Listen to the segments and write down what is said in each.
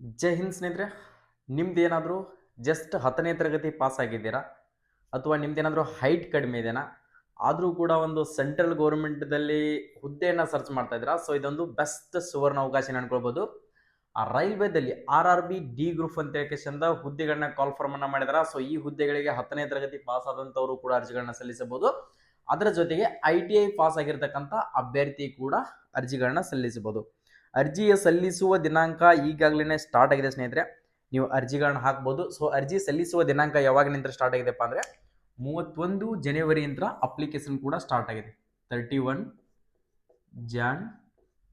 ಜೈ ಹಿಂದ್ ಸ್ನೇಹಿತರೆ. ನಿಮ್ದೇನಾದರೂ ಜಸ್ಟ್ 10ನೇ ತರಗತಿ ಪಾಸ್ ಆಗಿದ್ದೀರಾ ಅಥವಾ ನಿಮ್ದೇನಾದರೂ ಹೈಟ್ ಕಡಿಮೆ ಇದೆನಾ, ಆದರೂ ಕೂಡ ಒಂದು ಸೆಂಟ್ರಲ್ ಗೌರ್ಮೆಂಟ್ದಲ್ಲಿ ಹುದ್ದೆಯನ್ನು ಸರ್ಚ್ ಮಾಡ್ತಾ ಇದ್ದೀರಾ. ಸೊ ಇದೊಂದು ಬೆಸ್ಟ್ ಸುವರ್ಣ ಅವಕಾಶ ಅನ್ಕೊಳ್ಬೋದು. ಆ ರೈಲ್ವೇದಲ್ಲಿ RRB ಡಿ ಗ್ರೂಪ್ ಅಂತ ಹೇಳ್ಕೆಂದ ಹುದ್ದೆಗಳನ್ನ ಕಾಲ್ ಫಾರ್ಮ್ ಅನ್ನ ಮಾಡಿದಾರ. ಸೊ ಈ ಹುದ್ದೆಗಳಿಗೆ 10ನೇ ತರಗತಿ ಪಾಸ್ ಆದಂಥವರು ಕೂಡ ಅರ್ಜಿಗಳನ್ನ ಸಲ್ಲಿಸಬಹುದು. ಅದರ ಜೊತೆಗೆ ITI ಪಾಸ್ ಆಗಿರ್ತಕ್ಕಂಥ ಅಭ್ಯರ್ಥಿ ಕೂಡ ಅರ್ಜಿಗಳನ್ನ ಸಲ್ಲಿಸಬಹುದು. ಅರ್ಜಿಯ ಸಲ್ಲಿಸುವ ದಿನಾಂಕ ಈಗಾಗಲೇ ಸ್ಟಾರ್ಟ್ ಆಗಿದೆ ಸ್ನೇಹಿತರೆ. ನೀವು ಅರ್ಜಿಗಳನ್ನ ಹಾಕ್ಬೋದು. ಸೊ ಅರ್ಜಿ ಸಲ್ಲಿಸುವ ದಿನಾಂಕ ಯಾವಾಗಿನಿಂದ ಸ್ಟಾರ್ಟ್ ಆಗಿದೆಪ್ಪ ಅಂದರೆ 31 ಜನವರಿಯಿಂದ ಅಪ್ಲಿಕೇಶನ್ ಕೂಡ ಸ್ಟಾರ್ಟ್ ಆಗಿದೆ. 31 ಜಾನ್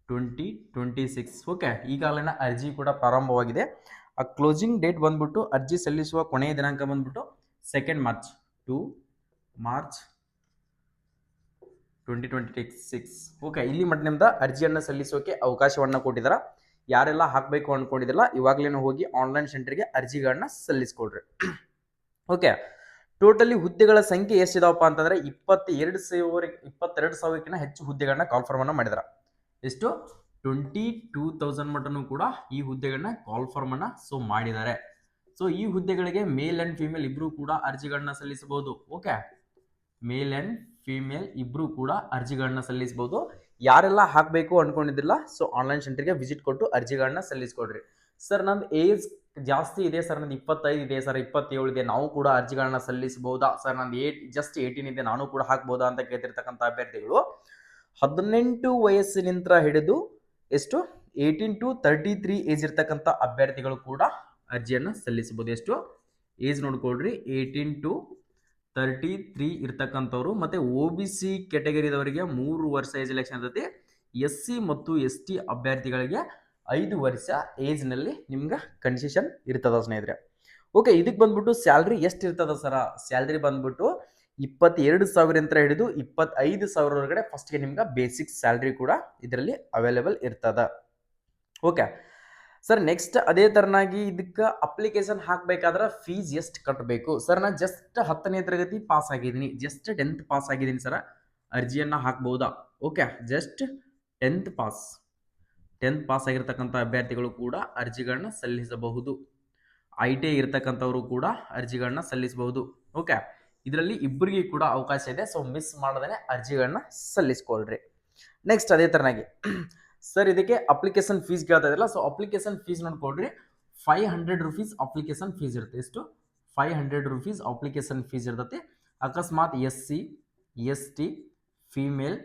2026. ಓಕೆ, ಈಗಾಗಲೇ ಅರ್ಜಿ ಕೂಡ ಪ್ರಾರಂಭವಾಗಿದೆ. ಆ ಕ್ಲೋಸಿಂಗ್ ಡೇಟ್ ಬಂದ್ಬಿಟ್ಟು ಅರ್ಜಿ ಸಲ್ಲಿಸುವ ಕೊನೆಯ ದಿನಾಂಕ ಬಂದ್ಬಿಟ್ಟು 2 ಮಾರ್ಚ್ 2 ಮಾರ್ಚ್ 2026. ಓಕೆ, ಇಲ್ಲಿ ಮಟ್ಟಿನಿಂದ ಅರ್ಜಿಯನ್ನು ಸಲ್ಲಿಸೋಕೆ ಅವಕಾಶವನ್ನು ಕೊಟ್ಟಿದ್ದಾರೆ. ಯಾರೆಲ್ಲ ಹಾಕಬೇಕು ಅಂದ್ಕೊಂಡಿದ್ದಿಲ್ಲ ಇವಾಗಲೇ ಹೋಗಿ ಆನ್ಲೈನ್ ಸೆಂಟರ್ಗೆ ಅರ್ಜಿಗಳನ್ನ ಸಲ್ಲಿಸ್ಕೊಡ್ರಿ. ಓಕೆ, ಟೋಟಲಿ ಹುದ್ದೆಗಳ ಸಂಖ್ಯೆ ಎಷ್ಟಿದಾವಪ್ಪ ಅಂತಂದ್ರೆ 22,000ಕ್ಕಿಂತ ಹೆಚ್ಚು ಹುದ್ದೆಗಳನ್ನ ಕಾಲ್ ಫಾರ್ಮ್ ಅನ್ನ ಮಾಡಿದಾರೆ. ಎಷ್ಟು 22,000 ಮಟನು ಕೂಡ ಈ ಹುದ್ದೆಗಳನ್ನ ಕಾಲ್ ಫಾರ್ಮ್ ಅನ್ನ ಸೊ ಮಾಡಿದ್ದಾರೆ. ಸೊ ಈ ಹುದ್ದೆಗಳಿಗೆ ಮೇಲ್ ಅಂಡ್ ಫಿಮೇಲ್ ಇಬ್ರು ಕೂಡ ಅರ್ಜಿಗಳನ್ನ ಸಲ್ಲಿಸಬಹುದು. ಓಕೆ, ಮೇಲ್ ಅಂಡ್ ಫಿಮೇಲ್ ಇಬ್ರು ಕೂಡ ಅರ್ಜಿಗಳನ್ನ ಸಲ್ಲಿಸಬಹುದು. ಯಾರೆಲ್ಲ ಹಾಕಬೇಕು ಅನ್ಕೊಂಡಿದ್ದಿಲ್ಲ ಸೊ ಆನ್ಲೈನ್ ಸೆಂಟರ್ಗೆ ವಿಸಿಟ್ ಕೊಟ್ಟು ಅರ್ಜಿಗಳನ್ನ ಸಲ್ಲಿಸ್ಕೊಡ್ರಿ. ಸರ್ ನಂದು ಏಜ್ ಜಾಸ್ತಿ ಇದೆ ಸರ್, ನಂದು 25 ಇದೆ ಸರ್, 27 ಇದೆ, ನಾವು ಕೂಡ ಅರ್ಜಿಗಳನ್ನ ಸಲ್ಲಿಸಬಹುದಾ ಸರ್, ನಂದು ಜಸ್ಟ್ 18 ಇದೆ, ನಾನು ಕೂಡ ಹಾಕ್ಬೋದಾ ಅಂತ ಕೇಳ್ತಿರ್ತಕ್ಕಂಥ ಅಭ್ಯರ್ಥಿಗಳು 18 ವಯಸ್ಸಿನಿಂದ ಹಿಡಿದು ಎಷ್ಟು 18 to 33 ಏಜ್ ಇರ್ತಕ್ಕಂಥ ಅಭ್ಯರ್ಥಿಗಳು ಕೂಡ ಅರ್ಜಿಯನ್ನು ಸಲ್ಲಿಸಬಹುದು. ಎಷ್ಟು ಏಜ್ ನೋಡ್ಕೊಳ್ರಿ, 18 to 33 ಇರ್ತಕ್ಕಂಥವ್ರು. ಮತ್ತೆ OBC ಕ್ಯಾಟಗರಿದವರಿಗೆ 3 ವರ್ಷ ಏಜ್ ಎಲೆಕ್ಷನ್ ಇರ್ತೈತಿ. SC ಮತ್ತು ST ಅಭ್ಯರ್ಥಿಗಳಿಗೆ 5 ವರ್ಷ ಏಜ್ನಲ್ಲಿ ನಿಮ್ಗೆ ಕನ್ಸೆಷನ್ ಇರ್ತದ ಸ್ನೇಹಿತರೆ. ಓಕೆ, ಇದಕ್ಕೆ ಬಂದ್ಬಿಟ್ಟು ಸ್ಯಾಲ್ರಿ ಎಷ್ಟು ಇರ್ತದ ಸರ? ಸ್ಯಾಲ್ರಿ ಬಂದ್ಬಿಟ್ಟು 22,000 ಅಂತ ಹಿಡಿದು 25,000 ಫಸ್ಟ್ಗೆ ನಿಮ್ಗೆ ಬೇಸಿಕ್ ಸ್ಯಾಲ್ರಿ ಕೂಡ ಇದರಲ್ಲಿ ಅವೈಲೇಬಲ್ ಇರ್ತದ. ಓಕೆ ಸರ್, ನೆಕ್ಸ್ಟ್ ಅದೇ ತರನಾಗಿ ಇದಕ್ಕೆ ಅಪ್ಲಿಕೇಶನ್ ಹಾಕಬೇಕಾದ್ರೆ ಫೀಸ್ ಎಷ್ಟು ಕಟ್ಟಬೇಕು ಸರ್? ನಾನು ಜಸ್ಟ್ 10ನೇ ತರಗತಿ ಪಾಸ್ ಆಗಿದ್ದೀನಿ, ಜಸ್ಟ್ 10th ಪಾಸ್ ಆಗಿದ್ದೀನಿ ಸರ್, ಅರ್ಜಿಯನ್ನು ಹಾಕ್ಬಹುದಾ? ಓಕೆ, ಜಸ್ಟ್ 10th ಪಾಸ್ ಆಗಿರ್ತಕ್ಕಂಥ ಅಭ್ಯರ್ಥಿಗಳು ಕೂಡ ಅರ್ಜಿಗಳನ್ನ ಸಲ್ಲಿಸಬಹುದು. ITI ಇರ್ತಕ್ಕಂಥವರು ಕೂಡ ಅರ್ಜಿಗಳನ್ನ ಸಲ್ಲಿಸಬಹುದು. ಓಕೆ, ಇದರಲ್ಲಿ ಇಬ್ಬರಿಗೆ ಕೂಡ ಅವಕಾಶ ಇದೆ. ಸೊ ಮಿಸ್ ಮಾಡದೇ ಅರ್ಜಿಗಳನ್ನ ಸಲ್ಲಿಸ್ಕೊಳ್ರಿ. ನೆಕ್ಸ್ಟ್ ಅದೇ ತರನಾಗಿ ಸರ್ ಇದಕ್ಕೆ ಅಪ್ಲಿಕೇಶನ್ ಫೀಸ್ ಕೇಳ್ತಾ ಇದ್ರಲ್ಲ, ಸೊ ಅಪ್ಲಿಕೇಶನ್ ಫೀಸ್ ನೋಡ್ಕೊಳ್ರಿ. 500 ರೂಪೀಸ್ ಅಪ್ಲಿಕೇಶನ್ ಫೀಸ್ ಇರುತ್ತೆ. ಎಷ್ಟು 500 ರೂಪೀಸ್ ಅಪ್ಲಿಕೇಶನ್ ಫೀಸ್ ಇರ್ತೈತಿ. ಅಕಸ್ಮಾತ್ SC ST ಫಿಮೇಲ್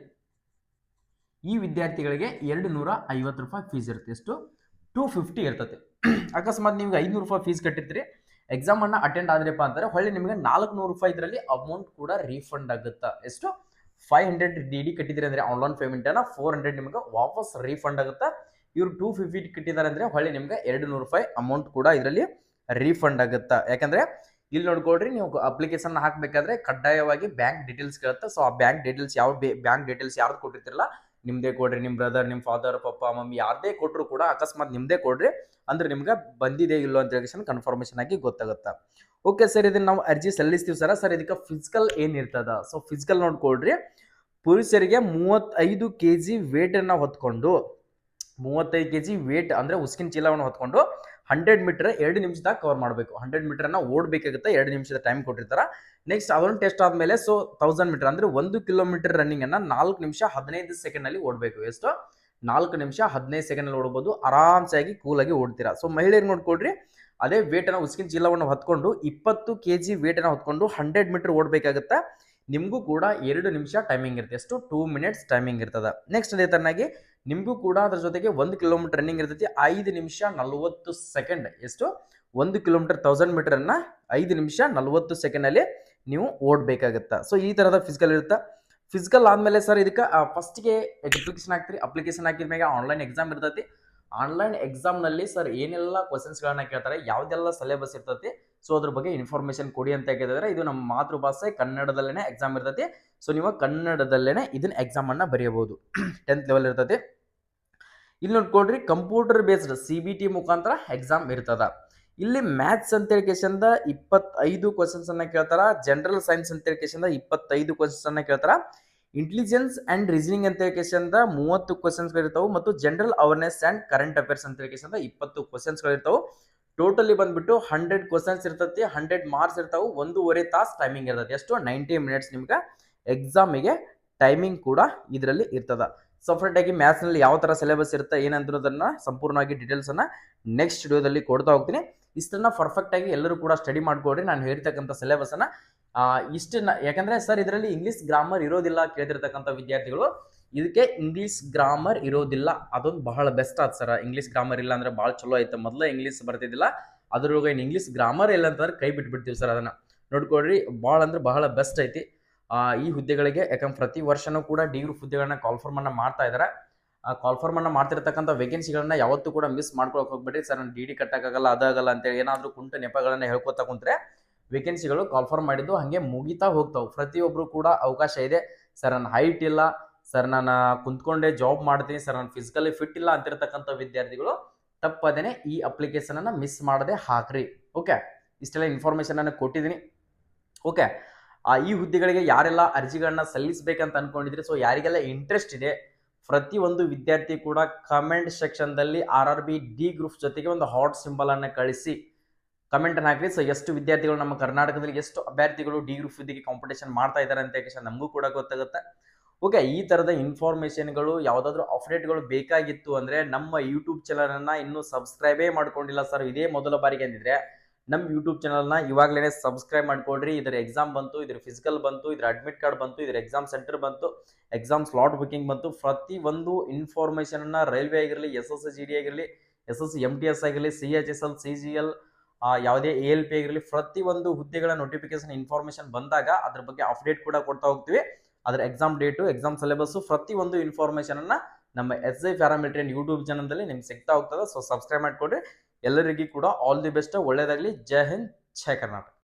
ಈ ವಿದ್ಯಾರ್ಥಿಗಳಿಗೆ 250 ರೂಪಾಯಿ ಫೀಸ್ ಇರುತ್ತೆ. ಎಷ್ಟು 250 ಇರ್ತೈತಿ. ಅಕಸ್ಮಾತ್ ನಿಮ್ಗೆ 500 ರೂಪಾಯಿ ಫೀಸ್ ಕಟ್ಟಿರ್ತೀರಿ, ಎಕ್ಸಾಮ್ ಅನ್ನ ಅಟೆಂಡ್ ಆದ್ರಪ್ಪ ಅಂತಾರೆ ಹೊಳ್ಳಿ ನಿಮಗೆ 400 ರೂಪಾಯಿ ಇದರಲ್ಲಿ ಅಮೌಂಟ್ ಕೂಡ ರೀಫಂಡ್ ಆಗುತ್ತಾ. ಎಷ್ಟು 500 DD ಕಟ್ಟಿದ್ರಿ ಅಂದ್ರೆ ಆನ್ಲೈನ್ ಪೇಮೆಂಟ್ ಅನ್ನ 400 ನಿಮ್ಗೆ ವಾಪಸ್ ರೀಫಂಡ್ ಆಗುತ್ತಾ. ಇವ್ರು 250 ಕಟ್ಟಿದ್ದಾರೆ ಅಂದ್ರೆ ಹೊಳ್ಳಿ ನಿಮ್ಗೆ 200 ರೂಪಾಯಿ ಅಮೌಂಟ್ ಕೂಡ ಇದರಲ್ಲಿ ರೀಫಂಡ್ ಆಗುತ್ತಾ. ಯಾಕಂದ್ರೆ ಇಲ್ಲಿ ನೋಡ್ಕೊಳ್ರಿ, ನೀವು ಅಪ್ಲಿಕೇಶನ್ ಹಾಕ್ಬೇಕಾದ್ರೆ ಕಡ್ಡಾಯವಾಗಿ ಬ್ಯಾಂಕ್ ಡೀಟೇಲ್ಸ್ ಕೇಳುತ್ತೆ. ಸೊ ಆ ಬ್ಯಾಂಕ್ ಡೀಟೇಲ್ಸ್ ಬ್ಯಾಂಕ್ ಡೀಟೇಲ್ಸ್ ಯಾವ್ದು ಕೊಟ್ಟಿರ್ತಿರಲ್ಲ ನಿಮ್ದೇ ಕೊಡ್ರಿ. ನಿಮ್ಮ ಬ್ರದರ್, ನಿಮ್ಮ ಫಾದರ್, ಪಪ್ಪ, ಮಮ್ಮಿ ಯಾರದೇ ಕೊಟ್ಟರು ಕೂಡ ಅಕಸ್ಮಾತ್ ನಿಮ್ದೇ ಕೊಡ್ರಿ, ಅಂದ್ರೆ ನಿಮ್ಗೆ ಬಂದಿದೆ ಇಲ್ಲೋ ಅಂತ ಹೇಳಿ ಕನ್ಫರ್ಮೇಶನ್ ಆಗಿ ಗೊತ್ತಾಗುತ್ತಾ. ಓಕೆ ಸರ್, ಇದನ್ನ ನಾವು ಅರ್ಜಿ ಸಲ್ಲಿಸ್ತೀವಿ ಸರ್. ಸರ್ ಇದಕ್ಕೆ ಫಿಸಿಕಲ್ ಏನಿರ್ತದ? ಸೊ ಫಿಸಿಕಲ್ ನೋಡ್ಕೊಳ್ರಿ, ಪುರುಷರಿಗೆ 35 kg ವೇಟ್ ಅನ್ನ ಹೊತ್ಕೊಂಡು 35 kg ವೇಟ್ ಅಂದ್ರೆ ಉಸ್ಕಿನ ಚೀಲವನ್ನು ಹೊತ್ಕೊಂಡು 100 ಮೀಟರ್ 2 ನಿಮಿಷದಾಗ ಕವರ್ ಮಾಡಬೇಕು. 100 ಮೀಟರ್ ಅನ್ನ ಓಡಬೇಕಾಗುತ್ತೆ, 2 ನಿಮಿಷದ ಟೈಮ್ ಕೊಟ್ಟಿರ್ತಾರ. ನೆಕ್ಸ್ಟ್ ಅದೊಂದು ಟೆಸ್ಟ್ ಆದ್ಮೇಲೆ ಸೊ 1000 ಮೀಟರ್ ಅಂದ್ರೆ 1 ಕಿಲೋಮೀಟರ್ ರನ್ನಿಂಗ್ ಅನ್ನ 4 ನಿಮಿಷ 15 ಸೆಕೆಂಡ್ ಅಲ್ಲಿ ಓಡಬೇಕು. ಎಷ್ಟು 4 ನಿಮಿಷ 15 ಸೆಕೆಂಡ್ ಅಲ್ಲಿ ಓಡಬಹುದು. ಆರಾಮ್ಸಾಗಿ ಕೂಲ್ ಆಗಿ ಓಡ್ತೀರಾ. ಸೊ ಮಹಿಳೆಯರು ನೋಡ್ಕೊಳ್ರಿ, ಅದೇ ವೇಟ್ ಅನ್ನ ಉಸ್ಕಿನ ಚೀಲವನ್ನು ಹೊತ್ಕೊಂಡು 20 kg ವೇಟ್ ಅನ್ನ ಹೊತ್ಕೊಂಡು 100 ಮೀಟರ್ ಓಡಬೇಕಾಗುತ್ತೆ. ನಿಮಗೂ ಕೂಡ 2 ನಿಮಿಷ ಟೈಮಿಂಗ್ ಇರುತ್ತೆ. ಎಷ್ಟು 2 ಮಿನಿಟ್ಸ್ ಟೈಮಿಂಗ್ ಇರ್ತದೆ. ನೆಕ್ಸ್ಟ್ ಅದೇ ತರನಾಗಿ ನಿಮಗೂ ಕೂಡ ಅದ್ರ ಜೊತೆಗೆ 1 ಕಿಲೋಮೀಟರ್ ರನ್ನಿಂಗ್ ಇರ್ತೈತಿ. 5 ನಿಮಿಷ 40 ಸೆಕೆಂಡ್. ಎಷ್ಟು 1 ಕಿಲೋಮೀಟರ್ 1000 ಮೀಟರ್ ಅನ್ನ 5 ನಿಮಿಷ 40 ಸೆಕೆಂಡ್ ಅಲ್ಲಿ ನೀವು ಓಡಬೇಕಾಗುತ್ತೆ. ಸೊ ಈ ತರದ ಫಿಸಿಕಲ್ ಇರುತ್ತೆ. ಫಿಸಿಕಲ್ ಆದ್ಮೇಲೆ ಸರ್ ಇದಕ್ಕೆ ಫಸ್ಟ್ಗೆ ಅಪ್ಲಿಕೇಶನ್ ಹಾಕ್ತೀರಿ. ಅಪ್ಲಿಕೇಶನ್ ಹಾಕಿದ ಮೇಲೆ ಆನ್ಲೈನ್ ಎಕ್ಸಾಮ್ ಇರ್ತೈತಿ. ಆನ್ಲೈನ್ ಎಕ್ಸಾಮ್ ನಲ್ಲಿ ಸರ್ ಏನೆಲ್ಲ ಕ್ವಶನ್ಸ್ ಗಳನ್ನ ಕೇಳ್ತಾರೆ, ಯಾವ್ದೆಲ್ಲ ಸಿಲೆಬಸ್ ಇರ್ತೈತಿ, ಸೊ ಅದ್ರ ಬಗ್ಗೆ ಇನ್ಫಾರ್ಮೇಶನ್ ಕೊಡಿ ಅಂತ ಕೇಳಿದ್ರೆ, ಇದು ನಮ್ಮ ಮಾತೃಭಾಷೆ ಕನ್ನಡದಲ್ಲೇನೆ ಎಕ್ಸಾಮ್ ಇರ್ತೈತಿ. ಸೊ ನೀವು ಕನ್ನಡದಲ್ಲೇನೆ ಇದನ್ನ ಎಕ್ಸಾಮ್ ಅನ್ನ ಬರೆಯಬಹುದು. 10th ಲೆವೆಲ್ ಇರ್ತೈತಿ. ಇಲ್ಲಿ ನೋಡ್ಕೊಳ್ರಿ, ಕಂಪ್ಯೂಟರ್ ಬೇಸ್ಡ್ CBT ಮುಖಾಂತರ ಎಕ್ಸಾಮ್ ಇರ್ತದ. ಇಲ್ಲಿ ಮ್ಯಾಥ್ಸ್ ಅಂತ ಹೇಳಿಕೆಶಂದ 25 ಕ್ವಶನ್ಸ್ ಅನ್ನ ಕೇಳ್ತಾರ. ಜನರಲ್ ಸೈನ್ಸ್ ಅಂತ ಹೇಳಿಕೆಶಂದ 25 ಕ್ವಶನ್ಸ್ ಅನ್ನ ಕೇಳ್ತಾರ. ಇಂಟೆಲಿಜೆನ್ಸ್ ಅಂಡ್ ರೀಸನಿಂಗ್ ಅಂತ ಹೇಳಿಕೆಸಿಂದ 30 ಕ್ವಶನ್ಸ್ಗಳು ಇರ್ತಾವೆ ಮತ್ತು general awareness and current affairs ಅಂತ ಹೇಳಿಕೆಸಿಂದ 20 ಕ್ವಶನ್ಸ್ಗಳು ಇರ್ತಾವೆ. ಟೋಟಲಿ ಬಂದ್ಬಿಟ್ಟು 100 ಕ್ವಶನ್ಸ್ ಇರ್ತೈತಿ, 100 ಮಾರ್ಕ್ಸ್ ಇರ್ತಾವೆ, 1.5 ತಾಸು ಟೈಮಿಂಗ್ ಇರ್ತೈತಿ. ಎಷ್ಟು 90 ಮಿನಿಟ್ಸ್ ನಿಮ್ಗೆ ಎಕ್ಸಾಮಿಗೆ ಟೈಮಿಂಗ್ ಕೂಡ ಇದರಲ್ಲಿ ಇರ್ತದ. ಸಪ್ರೇಟ್ ಆಗಿ ಮ್ಯಾಥ್ಸ್ ನಲ್ಲಿ ಯಾವ ತರ ಸಿಲೆಬಸ್ ಇರುತ್ತೆ ಏನಂದ್ರದನ್ನ ಸಂಪೂರ್ಣವಾಗಿ ಡೀಟೇಲ್ಸ್ ಅನ್ನ ನೆಕ್ಸ್ಟ್ ವಿಡಿಯೋದಲ್ಲಿ ಕೊಡ್ತಾ ಹೋಗ್ತೀನಿ. ಇಷ್ಟನ್ನ ಪರ್ಫೆಕ್ಟ್ ಆಗಿ ಎಲ್ಲರೂ ಕೂಡ ಸ್ಟಡಿ ಮಾಡ್ಕೊಡ್ರಿ. ನಾನು ಹೇಳಿರ್ತಕ್ಕಂಥ ಸಿಲೆಬಸ್ ಅನ್ನ ಇಷ್ಟನ್ನ, ಯಾಕಂದ್ರೆ ಸರ್ ಇದರಲ್ಲಿ ಇಂಗ್ಲಿಷ್ ಗ್ರಾಮರ್ ಇರೋದಿಲ್ಲ ಕೇಳ್ತಿರ್ತಕ್ಕಂಥ ವಿದ್ಯಾರ್ಥಿಗಳು, ಇದಕ್ಕೆ ಇಂಗ್ಲಿಷ್ ಗ್ರಾಮರ್ ಇರೋದಿಲ್ಲ, ಅದೊಂದು ಬಹಳ ಬೆಸ್ಟ್ ಆದ್ ಸರ್. ಇಂಗ್ಲಿಷ್ ಗ್ರಾಮರ್ ಇಲ್ಲ ಅಂದ್ರೆ ಬಹಳ ಚಲೋ ಆಯ್ತು. ಮೊದಲೇ ಇಂಗ್ಲಿಷ್ ಬರ್ತಿದ್ದಿಲ್ಲ, ಅದ್ರೊಳಗೆ ಇಂಗ್ಲಿಷ್ ಗ್ರಾಮರ್ ಇಲ್ಲ ಅಂತಂದ್ರೆ ಕೈ ಬಿಟ್ಬಿಡ್ತೀವಿ ಸರ್. ಅದನ್ನ ನೋಡ್ಕೊಡ್ರಿ, ಬಹಳ ಅಂದ್ರೆ ಬಹಳ ಬೆಸ್ಟ್ ಐತಿ ಈ ಹುದ್ದೆಗಳಿಗೆ. ಯಾಕಂದ್ರೆ ಪ್ರತಿ ವರ್ಷನೂ ಕೂಡ ಡಿಗ್ರಿ ಹುದ್ದೆಗಳನ್ನ ಕಾಲ್ಫಾರ್ಮ್ ಅನ್ನ ಮಾಡ್ತಾ ಇದಾರೆ. ಕಾಲ್ಫಾರ್ಮ್ ಅನ್ನ ಮಾಡ್ತಿರ್ತಕ್ಕಂಥ ವೇಕೆನ್ಸಿಗಳನ್ನ ಯಾವತ್ತೂ ಕೂಡ ಮಿಸ್ ಮಾಡ್ಕೊಳಕ್ ಹೋಗ್ಬೇಡ್ರಿ. ಸರ್ ನಾನು ಡಿ ಕಟ್ಟಕ್ಕಾಗಲ್ಲ, ಅದಾಗಲ್ಲ ಅಂತೇಳಿ ಏನಾದ್ರೂ ಕುಂಟು ನೆಪಗಳನ್ನ ಹೇಳ್ಕೊತಾ ಕುಂತ್ರೆ ವೇಕೆನ್ಸಿಗಳು ಕಾಲ್ಫಾರ್ಮ್ ಮಾಡಿದ್ದು ಹಂಗೆ ಮುಗಿತಾ ಹೋಗ್ತಾವೆ. ಪ್ರತಿಯೊಬ್ರು ಕೂಡ ಅವಕಾಶ ಇದೆ. ಸರ್ ನನ್ನ ಹೈಟ್ ಇಲ್ಲ, ಸರ್ ನಾನು ಕುಂತ್ಕೊಂಡೇ ಜಾಬ್ ಮಾಡ್ತೀನಿ, ಸರ್ ನಾನು ಫಿಸಿಕಲಿ ಫಿಟ್ ಇಲ್ಲ ಅಂತಿರ್ತಕ್ಕಂಥ ವಿದ್ಯಾರ್ಥಿಗಳು ತಪ್ಪದೇನೆ ಈ ಅಪ್ಲಿಕೇಶನ್ ಅನ್ನ ಮಿಸ್ ಮಾಡದೆ ಹಾಕ್ರಿ. ಓಕೆ, ಇಷ್ಟೆಲ್ಲ ಇನ್ಫಾರ್ಮೇಶನ್ ಅನ್ನು ಕೊಟ್ಟಿದ್ದೀನಿ. ಓಕೆ, ಈ ಹುದ್ದೆಗಳಿಗೆ ಯಾರೆಲ್ಲ ಅರ್ಜಿಗಳನ್ನ ಸಲ್ಲಿಸಬೇಕಂತ ಅನ್ಕೊಂಡಿದ್ರಿ, ಸೊ ಯಾರಿಗೆಲ್ಲ ಇಂಟ್ರೆಸ್ಟ್ ಇದೆ ಪ್ರತಿ ಒಂದು ವಿದ್ಯಾರ್ಥಿ ಕೂಡ ಕಮೆಂಟ್ ಸೆಕ್ಷನ್ ದಲ್ಲಿ RRB ಡಿ ಗ್ರೂಪ್ ಜೊತೆಗೆ ಒಂದು ಹಾಟ್ ಸಿಂಬಲ್ ಅನ್ನ ಕಳಿಸಿ ಕಮೆಂಟ್ ಅನ್ನು ಹಾಕ್ರಿ. ಸೊ ಎಷ್ಟು ವಿದ್ಯಾರ್ಥಿಗಳು ನಮ್ಮ ಕರ್ನಾಟಕದಲ್ಲಿ ಎಷ್ಟು ಅಭ್ಯರ್ಥಿಗಳು ಡಿ ಗ್ರೂಪ್ ಹುದ್ದೆಗೆ ಕಾಂಪಿಟೇಷನ್ ಮಾಡ್ತಾ ಇದ್ದಾರೆ ಅಂತ ನಮಗೂ ಕೂಡ ಗೊತ್ತಾಗುತ್ತೆ. ಓಕೆ, ಈ ತರದ ಇನ್ಫಾರ್ಮೇಶನ್ಗಳು ಯಾವ್ದಾದ್ರು ಅಪ್ಡೇಟ್ಗಳು ಬೇಕಾಗಿತ್ತು ಅಂದ್ರೆ ನಮ್ಮ ಯೂಟ್ಯೂಬ್ ಚಾನಲ್ ಅನ್ನ ಇನ್ನೂ ಸಬ್ಸ್ಕ್ರೈಬೇ ಮಾಡ್ಕೊಂಡಿಲ್ಲ ಸರ್, ಇದೇ ಮೊದಲ ಬಾರಿಗೆ ಅಂದಿದ್ರೆ ನಮ್ಮ ಯೂಟ್ಯೂಬ್ ಚಾನಲ್ನ ಇವಾಗಲೇ ಸಬ್ಸ್ಕ್ರೈಬ್ ಮಾಡ್ಕೊಡ್ರಿ. ಇದರ ಎಕ್ಸಾಮ್ ಬಂತು, ಇದರ ಫಿಸಿಕಲ್ ಬಂತು, ಇದರ ಅಡ್ಮಿಟ್ ಕಾರ್ಡ್ ಬಂತು, ಇದರ ಎಕ್ಸಾಮ್ ಸೆಂಟರ್ ಬಂತು, ಎಕ್ಸಾಮ್ ಸ್ಲಾಟ್ ಬುಕಿಂಗ್ ಬಂತು. ಪ್ರತಿ ಒಂದು ಇನ್ಫಾರ್ಮೇಶನ್ ಅನ್ನ ರೈಲ್ವೆ ಆಗಿರಲಿ, SSGD ಆಗಿರಲಿ, SSMTS ಆಗಿರಲಿ, CHSL, CGL, ಯಾವುದೇ ALP ಆಗಿರಲಿ, ಪ್ರತಿ ಒಂದು ಹುದ್ದೆಗಳ ನೋಟಿಫಿಕೇಶನ್ ಇನ್ಫಾರ್ಮೇಶನ್ ಬಂದಾಗ ಅದ್ರ ಬಗ್ಗೆ ಅಪ್ಡೇಟ್ ಕೂಡ ಕೊಡ್ತಾ ಹೋಗ್ತೀವಿ. ಅದರ ಎಕ್ಸಾಮ್ ಡೇಟು, ಎಕ್ಸಾಮ್ ಸಿಲೆಬಸ್, ಪ್ರತಿ ಒಂದು ಇನ್ಫಾರ್ಮೇಶನ್ ಅನ್ನ ನಮ್ಮ SI ಪ್ಯಾರಾಮೀಟರ್ ಯೂಟ್ಯೂಬ್ ಚಾನಲ್ದಲ್ಲಿ ನಿಮ್ಗೆ ಸಿಗ್ತಾ ಹೋಗ್ತದೆ. ಸೊ ಸಬ್ಸ್ಕ್ರೈಬ್ ಮಾಡ್ಕೊಡ್ರಿ. ಎಲ್ಲರಿಗೂ ಕೂಡ ಆಲ್ ದಿ ಬೆಸ್ಟ್, ಒಳ್ಳೇದಾಗ್ಲಿ. ಜೈ ಹಿಂದ್, ಜೈ ಕರ್ನಾಟಕ.